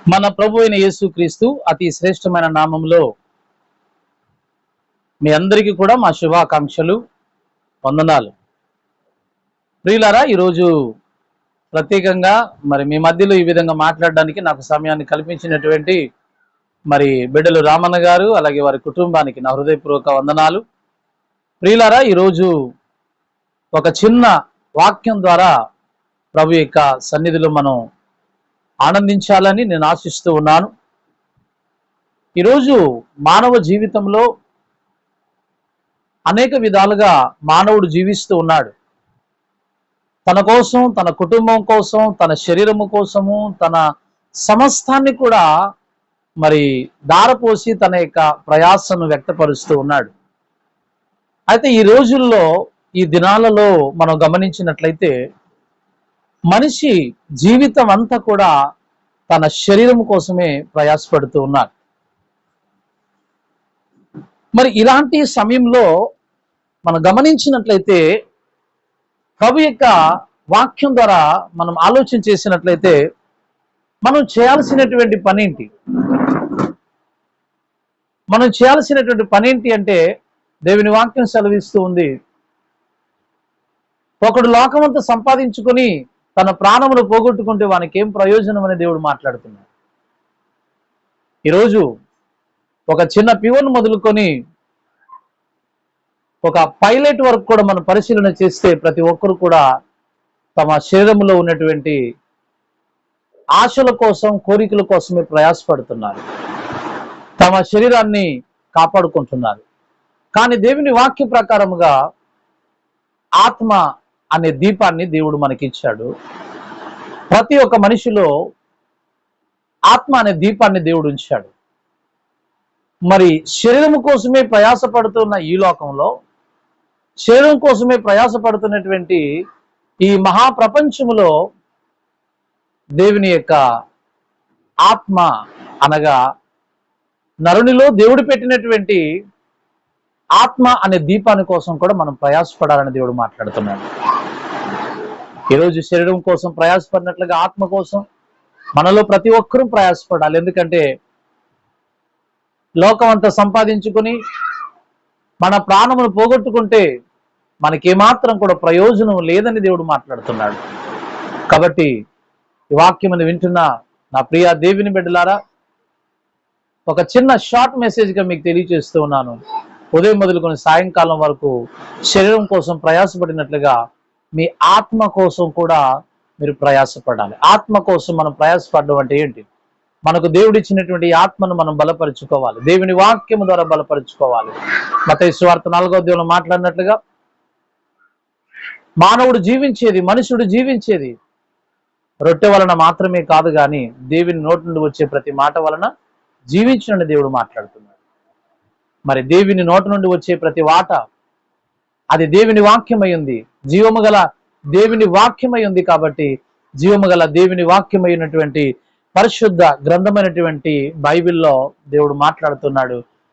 మన ప్రభు అయిన యేసుక్రీస్తు అతి శ్రేష్టమైన నామంలో మీ అందరికీ కూడా మా శుభాకాంక్షలు, వందనాలు. ప్రియులారా, ఈరోజు ప్రత్యేకంగా మీ మధ్యలో ఈ విధంగా మాట్లాడడానికి నాకు సమయాన్ని కల్పించినటువంటి బిడ్డలు రామన్న గారు, అలాగే వారి కుటుంబానికి నా హృదయపూర్వక వందనాలు. ప్రియులారా, ఈరోజు ఒక చిన్న వాక్యం ద్వారా ప్రభు యొక్క సన్నిధిలో మనం ఆనందించాలని నేను ఆశిస్తూ ఉన్నాను. ఈరోజు మానవ జీవితంలో అనేక విధాలుగా మానవుడు జీవిస్తూ ఉన్నాడు. తన కోసం, తన కుటుంబం కోసం, తన శరీరము కోసము, తన సమస్తాన్ని కూడా దారపోసి తన యొక్క ప్రయాసను వ్యక్తపరుస్తూ ఉన్నాడు. అయితే ఈ రోజుల్లో, ఈ దినాలలో మనం గమనించినట్లయితే మనిషి జీవితం అంతా కూడా తన శరీరం కోసమే ప్రయాసపడుతూ ఉన్నాడు. ఇలాంటి సమయంలో మనం గమనించినట్లయితే ప్రభు యొక్క వాక్యం ద్వారా మనం ఆలోచన చేసినట్లయితే మనం చేయాల్సినటువంటి పని ఏంటి? మనం చేయాల్సినటువంటి పని ఏంటి అంటే, దేవుని వాక్యం సెలవిస్తూ ఉంది, ఒకడు లోకమంతా సంపాదించుకొని తన ప్రాణమును పోగొట్టుకుంటే వానికి ఏం ప్రయోజనం అని దేవుడు మాట్లాడుతున్నాడు. ఈరోజు ఒక చిన్న పివన్ మొదలుకొని ఒక పైలట్ వరకు కూడా మనం పరిశీలన చేస్తే ప్రతి ఒక్కరు కూడా తమ శరీరంలో ఉన్నటువంటి ఆశల కోసం, కోరికల కోసమే ప్రయాసపడుతున్నారు. తమ శరీరాన్ని కాపాడుకుంటున్నారు. కానీ దేవుని వాక్య ప్రకారముగా ఆత్మ అనే దీపాన్ని దేవుడు మనకిచ్చాడు. ప్రతి ఒక్క మనిషిలో ఆత్మ అనే దీపాన్ని దేవుడు ఉంచాడు. శరీరం కోసమే ప్రయాసపడుతున్న ఈ లోకంలో, శరీరం కోసమే ప్రయాసపడుతున్నటువంటి ఈ మహాప్రపంచములో దేవుని యొక్క ఆత్మ అనగా నరునిలో దేవుడు పెట్టినటువంటి ఆత్మ అనే దీపాని కోసం కూడా మనం ప్రయాసపడాలని దేవుడు మాట్లాడుతున్నాడు. ఈరోజు శరీరం కోసం ప్రయాసపడినట్లుగా ఆత్మ కోసం మనలో ప్రతి ఒక్కరూ ప్రయాసపడాలి. ఎందుకంటే లోకం అంతా సంపాదించుకొని మన ప్రాణమును పోగొట్టుకుంటే మనకేమాత్రం కూడా ప్రయోజనం లేదని దేవుడు మాట్లాడుతున్నాడు. కాబట్టి ఈ వాక్యమును వింటున్న నా ప్రియ దేవుని బిడ్డలారా, ఒక చిన్న షార్ట్ మెసేజ్గా మీకు తెలియజేస్తూ ఉన్నాను. ఉదయం మొదలుకొని సాయంకాలం వరకు శరీరం కోసం ప్రయాసపడినట్లుగా మీ ఆత్మ కోసం కూడా మీరు ప్రయాసపడాలి. ఆత్మ కోసం మనం ప్రయాసపడడం అంటే ఏంటి? మనకు దేవుడిచ్చినటువంటి ఆత్మను మనం బలపరుచుకోవాలి. దేవుని వాక్యము ద్వారా బలపరుచుకోవాలి. మత్తయి సువార్త 4వ అధ్యాయంలో మాట్లాడినట్లుగా మానవుడు జీవించేది, మనుషుడు జీవించేది రొట్టె వలన మాత్రమే కాదు, కానీ దేవుని నోటి నుండి వచ్చే ప్రతి మాట వలన జీవించునని దేవుడు మాట్లాడుతున్నాడు. దేవుని నోటి నుండి వచ్చే ప్రతి మాట అది దేవుని వాక్యమై ఉంది, జీవము గల దేవుని వాక్యమై ఉంది. కాబట్టి జీవము గల దేవుని వాక్యమైనటువంటి పరిశుద్ధ గ్రంథమైనటువంటి బైబిల్లో దేవుడు మాట్లాడుతున్నాడు.